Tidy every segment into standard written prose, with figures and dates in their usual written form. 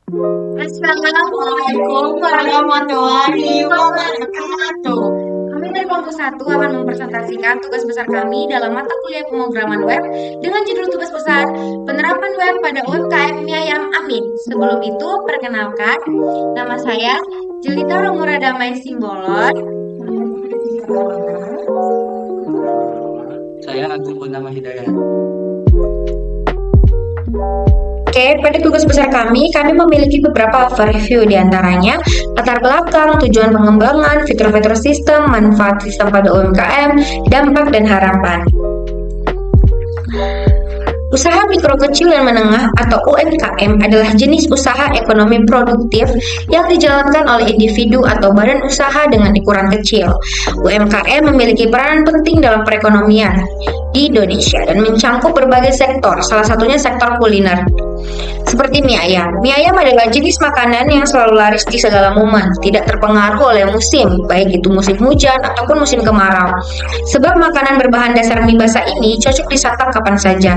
Assalamualaikum warahmatullahi wabarakatuh. Kami dari kelompok 1 akan mempresentasikan tugas besar kami dalam mata kuliah pemrograman web dengan judul tugas besar penerapan web pada UMKM Mie Ayam Amin. Sebelum itu, perkenalkan, nama saya Jelita Romura Damai Simbolon. Saya Agung Purnama Hidayat. Oke, pada tugas besar kami memiliki beberapa overview, diantaranya latar belakang, tujuan pengembangan, fitur-fitur sistem, manfaat sistem pada UMKM, dampak dan harapan. Usaha mikro kecil dan menengah atau UMKM adalah jenis usaha ekonomi produktif yang dijalankan oleh individu atau badan usaha dengan ukuran kecil. UMKM memiliki peranan penting dalam perekonomian di Indonesia dan mencangkup berbagai sektor, salah satunya sektor kuliner. Seperti mie ayam. Mie ayam adalah jenis makanan yang selalu laris di segala momen, tidak terpengaruh oleh musim, baik itu musim hujan ataupun musim kemarau. Sebab makanan berbahan dasar mie basah ini cocok disantap kapan saja.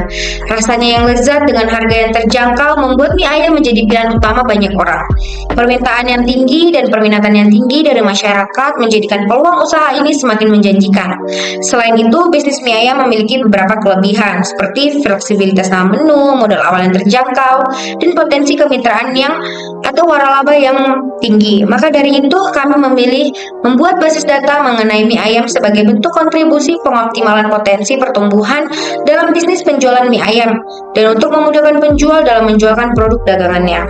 Rasanya yang lezat dengan harga yang terjangkau membuat mie ayam menjadi pilihan utama banyak orang. Permintaan yang tinggi dan perminatan yang tinggi dari masyarakat menjadikan peluang usaha ini semakin menjanjikan. Selain itu, bisnis mie ayam memiliki beberapa kelebihan seperti fleksibilitas dalam menu, modal awal yang terjangkau, dan potensi kemitraan atau waralaba yang tinggi. Maka dari itu kami memilih membuat basis data mengenai mie ayam sebagai bentuk kontribusi pengoptimalan potensi pertumbuhan dalam bisnis penjualan mie ayam dan untuk memudahkan penjual dalam menjualkan produk dagangannya.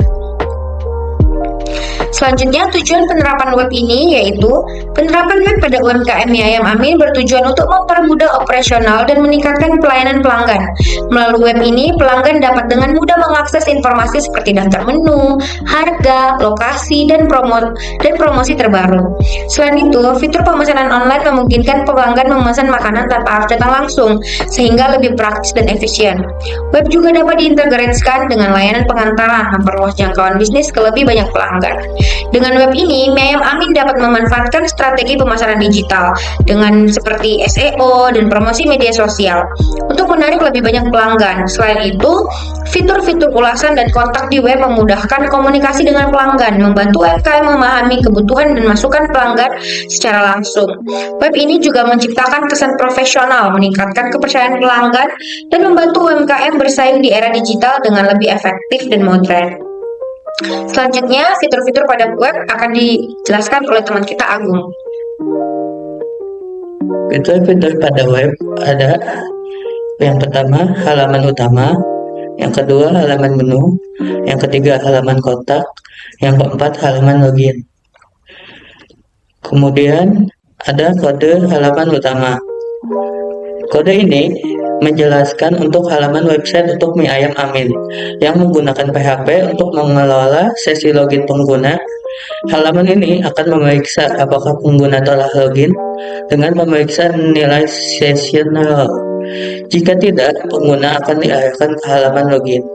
Selanjutnya, tujuan penerapan web ini yaitu penerapan web pada UMKM Mie Ayam Amin bertujuan untuk mempermudah operasional dan meningkatkan pelayanan pelanggan. Melalui web ini, pelanggan dapat dengan mudah mengakses informasi seperti daftar menu, harga, lokasi, dan promosi terbaru. Selain itu, fitur pemesanan online memungkinkan pelanggan memesan makanan tanpa harus datang langsung, sehingga lebih praktis dan efisien. Web juga dapat diintegrasikan dengan layanan pengantaran, memperluas jangkauan bisnis ke lebih banyak pelanggan. Dengan web ini, Mie Ayam Amin dapat memanfaatkan strategi pemasaran digital dengan seperti SEO dan promosi media sosial untuk menarik lebih banyak pelanggan. Selain itu, fitur-fitur ulasan dan kontak di web memudahkan komunikasi dengan pelanggan, membantu UMKM memahami kebutuhan dan masukan pelanggan secara langsung. Web ini juga menciptakan kesan profesional, meningkatkan kepercayaan pelanggan, dan membantu UMKM bersaing di era digital dengan lebih efektif dan modern. Selanjutnya, fitur-fitur pada web akan dijelaskan oleh teman kita Agung. Fitur-fitur pada web ada yang pertama halaman utama, yang kedua halaman menu, yang ketiga halaman kotak, yang keempat halaman login. Kemudian ada kode halaman utama. Kode ini menjelaskan untuk halaman website untuk Mie Ayam Amin yang menggunakan PHP untuk mengelola sesi login pengguna. Halaman ini akan memeriksa apakah pengguna telah login dengan memeriksa nilai seasonal. Jika tidak, pengguna akan diarahkan ke halaman login.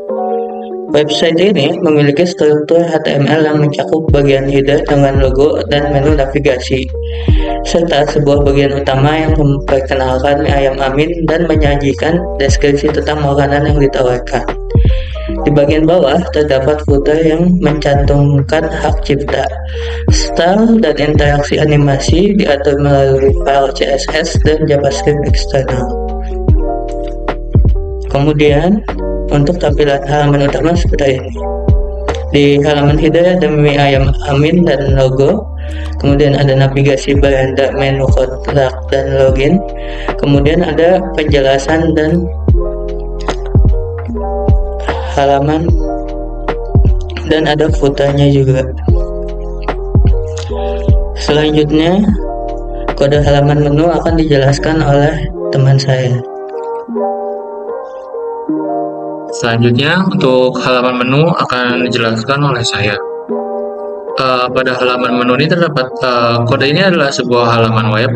Website ini memiliki struktur HTML yang mencakup bagian header dengan logo dan menu navigasi, serta sebuah bagian utama yang memperkenalkan Mie Ayam Amin dan menyajikan deskripsi tentang makanan yang ditawarkan. Di bagian bawah terdapat footer yang mencantumkan hak cipta. Style dan interaksi animasi diatur melalui file CSS dan JavaScript eksternal. Kemudian, untuk tampilan halaman utama seperti ini. Di halaman header ada Mie Ayam Amin dan logo. Kemudian ada navigasi beranda, menu kotak, dan login. Kemudian ada penjelasan dan halaman, dan ada footernya juga. Selanjutnya, kode halaman menu akan dijelaskan oleh teman saya. Selanjutnya, untuk halaman menu akan dijelaskan oleh saya. Pada halaman menu ini terdapat kode ini adalah sebuah halaman web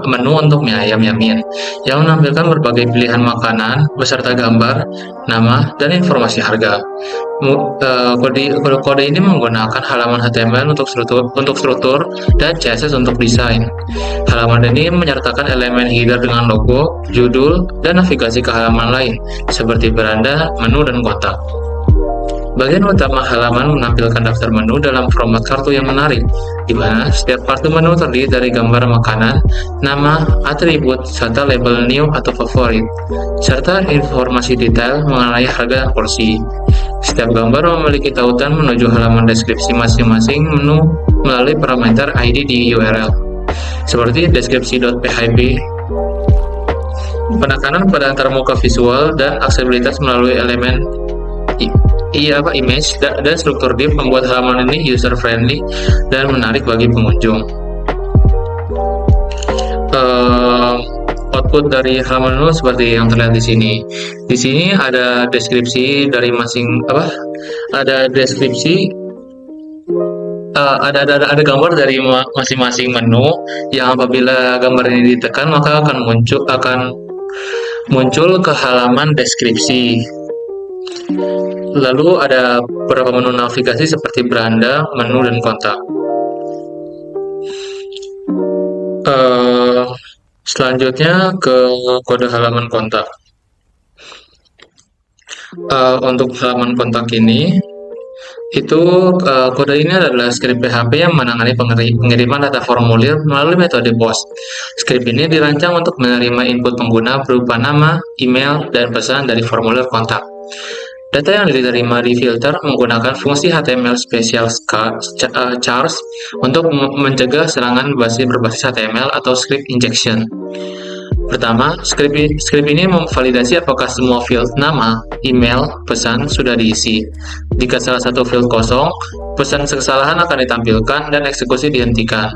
menu untuk Mie Ayam Yamin yang menampilkan berbagai pilihan makanan beserta gambar, nama, dan informasi harga. Kode ini menggunakan halaman HTML untuk struktur dan CSS untuk desain. Halaman ini menyertakan elemen header dengan logo, judul, dan navigasi ke halaman lain seperti beranda, menu, dan kotak. Bagian utama halaman menampilkan daftar menu dalam format kartu yang menarik, di mana setiap kartu menu terdiri dari gambar makanan, nama, atribut, serta label new atau favorit, serta informasi detail mengenai harga dan porsi. Setiap gambar memiliki tautan menuju halaman deskripsi masing-masing menu melalui parameter ID di URL, seperti deskripsi.php. Penekanan pada antarmuka visual dan aksesibilitas melalui elemen image dan struktur div membuat halaman ini user friendly dan menarik bagi pengunjung. Output dari halaman menu seperti yang terlihat di sini. Di sini ada deskripsi dari ada gambar dari masing-masing menu yang apabila gambar ini ditekan maka akan muncul ke halaman deskripsi. Lalu ada beberapa menu navigasi seperti beranda, menu, dan kontak. Selanjutnya ke kode halaman kontak. Untuk halaman kontak ini, kode ini adalah skrip PHP yang menangani pengiriman data formulir melalui metode POST. Skrip ini dirancang untuk menerima input pengguna berupa nama, email, dan pesan dari formulir kontak. Data yang diterima difilter menggunakan fungsi HTML Special Chars untuk mencegah serangan berbasis HTML atau script injection. Pertama, skrip ini memvalidasi apakah semua field nama, email, pesan sudah diisi. Jika salah satu field kosong, pesan kesalahan akan ditampilkan dan eksekusi dihentikan.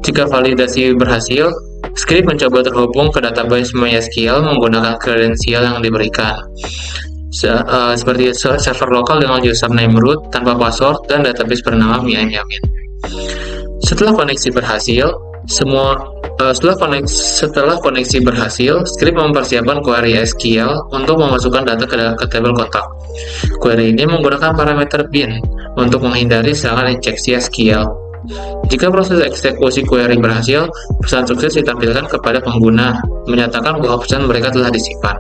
Jika validasi berhasil, skrip mencoba terhubung ke database MySQL menggunakan kredensial yang diberikan. Seperti server lokal dengan username root tanpa password dan database bernama miayam-yamin. Setelah koneksi berhasil, skrip mempersiapkan query SQL untuk memasukkan data ke tabel kontak. Query ini menggunakan parameter bin untuk menghindari serangan injeksi SQL. Jika proses eksekusi query berhasil, pesan sukses ditampilkan kepada pengguna, menyatakan bahwa pesan mereka telah disimpan.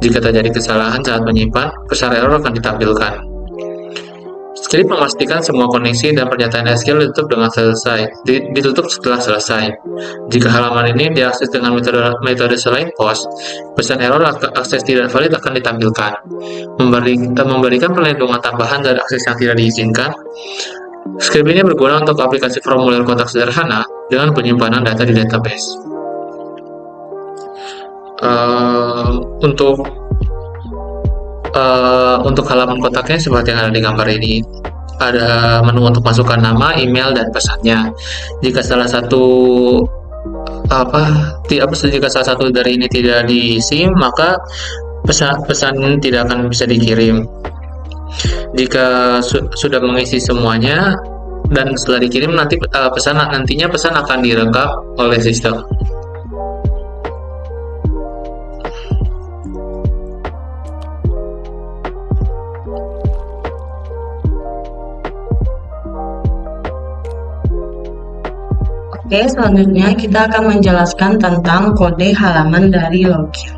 Jika terjadi kesalahan saat menyimpan, pesan error akan ditampilkan. Skrip memastikan semua koneksi dan pernyataan SQL ditutup setelah selesai. Jika halaman ini diakses dengan metode selain POST, pesan error akses tidak valid akan ditampilkan, memberikan perlindungan tambahan dari akses yang tidak diizinkan. Skrip ini berguna untuk aplikasi formulir kontak sederhana dengan penyimpanan data di database. Untuk halaman kontaknya seperti yang ada di gambar ini, ada menu untuk masukkan nama, email, dan pesannya. Jika salah satu dari ini tidak diisi, maka pesan tidak akan bisa dikirim. Jika sudah mengisi semuanya dan setelah dikirim nantinya pesan akan direkam oleh sistem. Oke, selanjutnya kita akan menjelaskan tentang kode halaman dari login.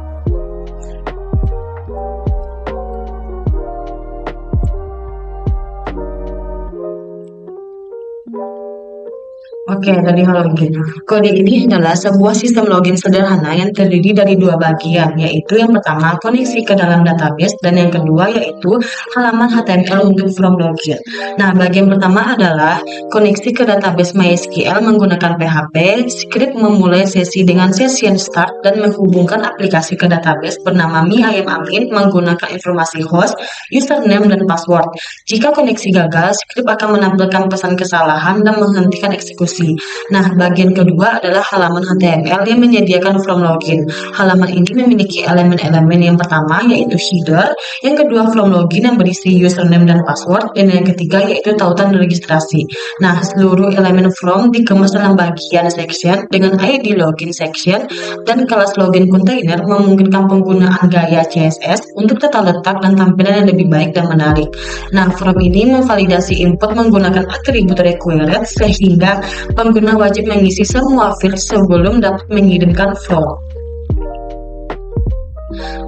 Oke, dari login. Kode ini adalah sebuah sistem login sederhana yang terdiri dari dua bagian, yaitu yang pertama koneksi ke dalam database dan yang kedua yaitu halaman HTML untuk form login. Nah, bagian pertama adalah koneksi ke database MySQL menggunakan PHP. Script memulai sesi dengan session start dan menghubungkan aplikasi ke database bernama miayam-yamin menggunakan informasi host, username, dan password. Jika koneksi gagal, script akan menampilkan pesan kesalahan dan menghentikan eksekusi. Nah, bagian kedua adalah halaman HTML yang menyediakan form login. Halaman ini memiliki elemen-elemen yang pertama yaitu header, yang kedua form login yang berisi username dan password, dan yang ketiga yaitu tautan registrasi. Nah, seluruh elemen form dikemas dalam bagian section dengan ID login section, dan kelas login container memungkinkan penggunaan gaya CSS untuk tata letak dan tampilan yang lebih baik dan menarik. Nah, form ini memvalidasi input menggunakan atribut required sehingga pengguna wajib mengisi semua field sebelum dapat mengirimkan form.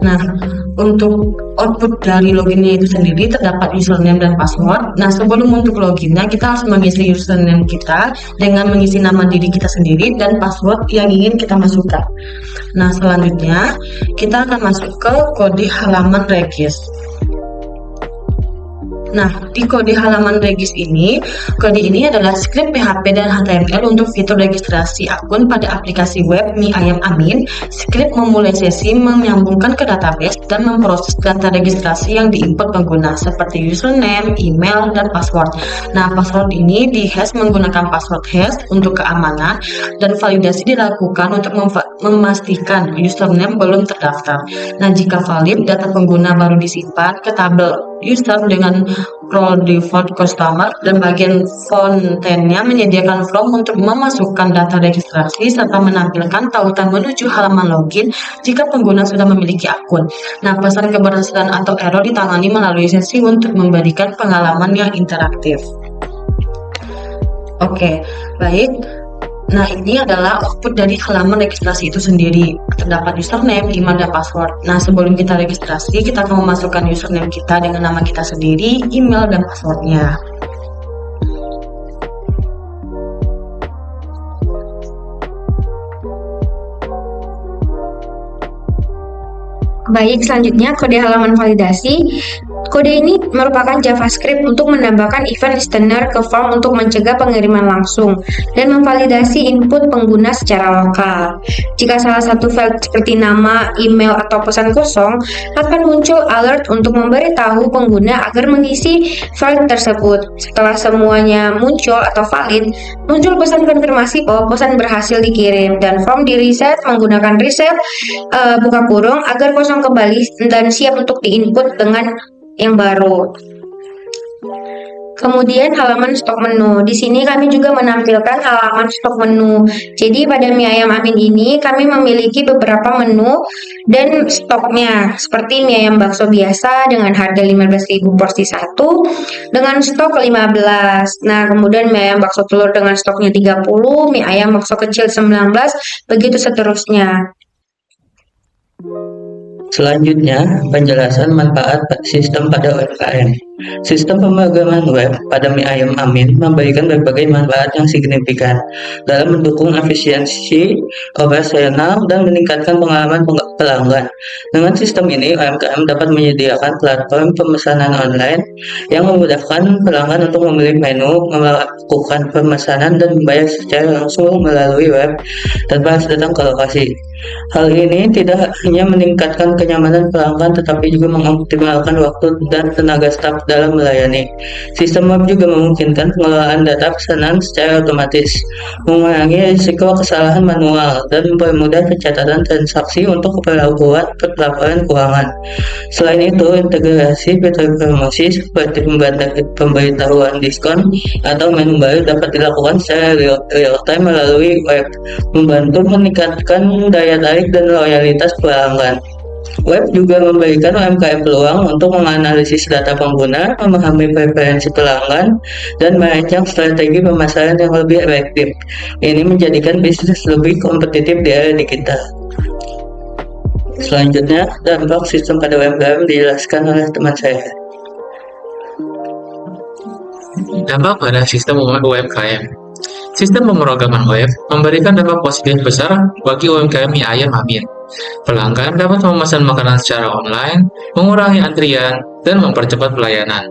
Nah, untuk output dari loginnya itu sendiri terdapat username dan password. Nah, sebelum untuk loginnya kita harus mengisi username kita dengan mengisi nama diri kita sendiri dan password yang ingin kita masukkan. Nah, selanjutnya kita akan masuk ke kode halaman regis. Nah, di kode halaman regis ini, kode ini adalah script PHP dan HTML untuk fitur registrasi akun pada aplikasi web Mi Ayam Amin. Script memulai sesi, menyambungkan ke database, dan memproses data registrasi yang diinput pengguna, seperti username, email, dan password. Nah, password ini di-hash menggunakan password hash untuk keamanan, dan validasi dilakukan untuk memastikan username belum terdaftar. Nah, jika valid, data pengguna baru disimpan ke tabel user dengan role default customer, dan bagian frontend-nya menyediakan form untuk memasukkan data registrasi serta menampilkan tautan menuju halaman login jika pengguna sudah memiliki akun. Nah, pesan keberhasilan atau error ditangani melalui sesi untuk memberikan pengalaman yang interaktif. Oke, baik. Nah, ini adalah output dari halaman registrasi itu sendiri. Terdapat username, email, dan password. Nah, sebelum kita registrasi, kita akan memasukkan username kita dengan nama kita sendiri, email, dan passwordnya. Baik, selanjutnya kode halaman validasi. Kode ini merupakan JavaScript untuk menambahkan event listener ke form untuk mencegah pengiriman langsung dan memvalidasi input pengguna secara lokal. Jika salah satu file seperti nama, email, atau pesan kosong, akan muncul alert untuk memberitahu pengguna agar mengisi file tersebut. Setelah semuanya muncul atau valid, muncul pesan konfirmasi bahwa pesan berhasil dikirim dan form di reset menggunakan reset buka kurung agar kosong kembali dan siap untuk diinput dengan yang baru. Kemudian halaman stok menu. Di sini kami juga menampilkan halaman stok menu. Jadi pada mie ayam Amin ini kami memiliki beberapa menu dan stoknya, seperti mie ayam bakso biasa dengan harga 15.000 porsi 1 dengan stok 15. Nah, kemudian mie ayam bakso telur dengan stoknya 30, mie ayam bakso kecil 19, begitu seterusnya. Selanjutnya, penjelasan manfaat sistem pada UMKM. Sistem pemrograman web pada Mi Ayam Amin memberikan berbagai manfaat yang signifikan dalam mendukung efisiensi operasional dan meningkatkan pengalaman pelanggan. Dengan sistem ini, UMKM dapat menyediakan platform pemesanan online yang memudahkan pelanggan untuk memilih menu, melakukan pemesanan, dan membayar secara langsung melalui web tanpa harus datang ke lokasi. Hal ini tidak hanya meningkatkan kenyamanan pelanggan, tetapi juga mengoptimalkan waktu dan tenaga staf dalam melayani. Sistem web juga memungkinkan pengelolaan data pesanan secara otomatis, mengurangi risiko kesalahan manual, dan mempermudah pencatatan transaksi untuk pelaporan keuangan. Selain itu, integrasi fitur promosi seperti pemberitahuan diskon atau menu baru dapat dilakukan secara real-time melalui web, membantu meningkatkan daya tarik dan loyalitas pelanggan. Web juga memberikan UMKM peluang untuk menganalisis data pengguna, memahami preferensi pelanggan, dan merancang strategi pemasaran yang lebih efektif. Ini menjadikan bisnis lebih kompetitif di era digital. Selanjutnya, dampak sistem pada UMKM dijelaskan oleh teman saya. Dampak pada sistem UMKM. Sistem pemrograman web memberikan dampak positif besar bagi UMKM mie ayam Amin. Pelanggan dapat memesan makanan secara online, mengurangi antrian, dan mempercepat pelayanan.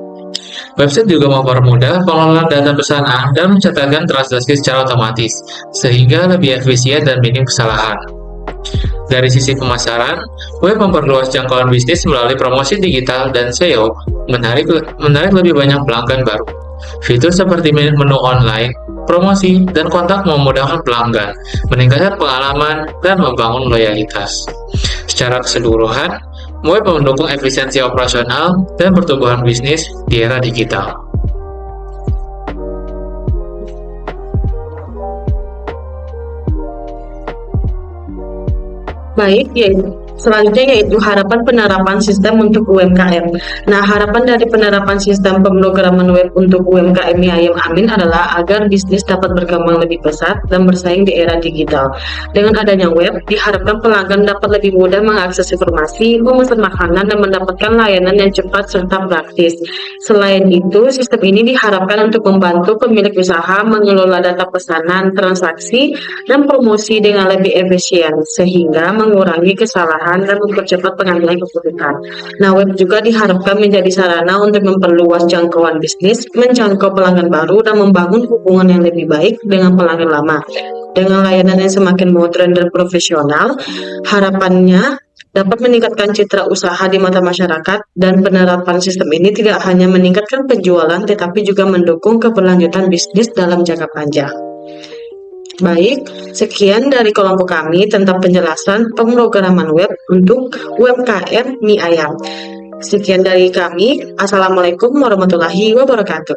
Website juga mempermudah pengelolaan data pesanan dan mencatatkan transaksi secara otomatis, sehingga lebih efisien dan minim kesalahan. Dari sisi pemasaran, web memperluas jangkauan bisnis melalui promosi digital dan SEO, menarik lebih banyak pelanggan baru. Fitur seperti menu online, promosi, dan kontak memudahkan pelanggan, meningkatkan pengalaman, dan membangun loyalitas. Secara keseluruhan, web mendukung efisiensi operasional dan pertumbuhan bisnis di era digital. Baik, yaitu Selanjutnya yaitu harapan penerapan sistem untuk UMKM. Nah, harapan dari penerapan sistem pemrograman web untuk UMKM mie ayam Amin adalah agar bisnis dapat berkembang lebih pesat dan bersaing di era digital. Dengan adanya web, diharapkan pelanggan dapat lebih mudah mengakses informasi, memesan makanan, dan mendapatkan layanan yang cepat serta praktis. Selain itu, sistem ini diharapkan untuk membantu pemilik usaha mengelola data pesanan, transaksi, dan promosi dengan lebih efisien, sehingga mengurangi kesalahan dan mempercepat pengambilan keputusan. Nah, web juga diharapkan menjadi sarana untuk memperluas jangkauan bisnis, menjangkau pelanggan baru, dan membangun hubungan yang lebih baik dengan pelanggan lama. Dengan layanan yang semakin modern dan profesional, harapannya dapat meningkatkan citra usaha di mata masyarakat, dan penerapan sistem ini tidak hanya meningkatkan penjualan, tetapi juga mendukung keberlanjutan bisnis dalam jangka panjang. Baik, sekian dari kelompok kami tentang penjelasan pemrograman web untuk UMKM mie ayam. Sekian dari kami. Assalamualaikum warahmatullahi wabarakatuh.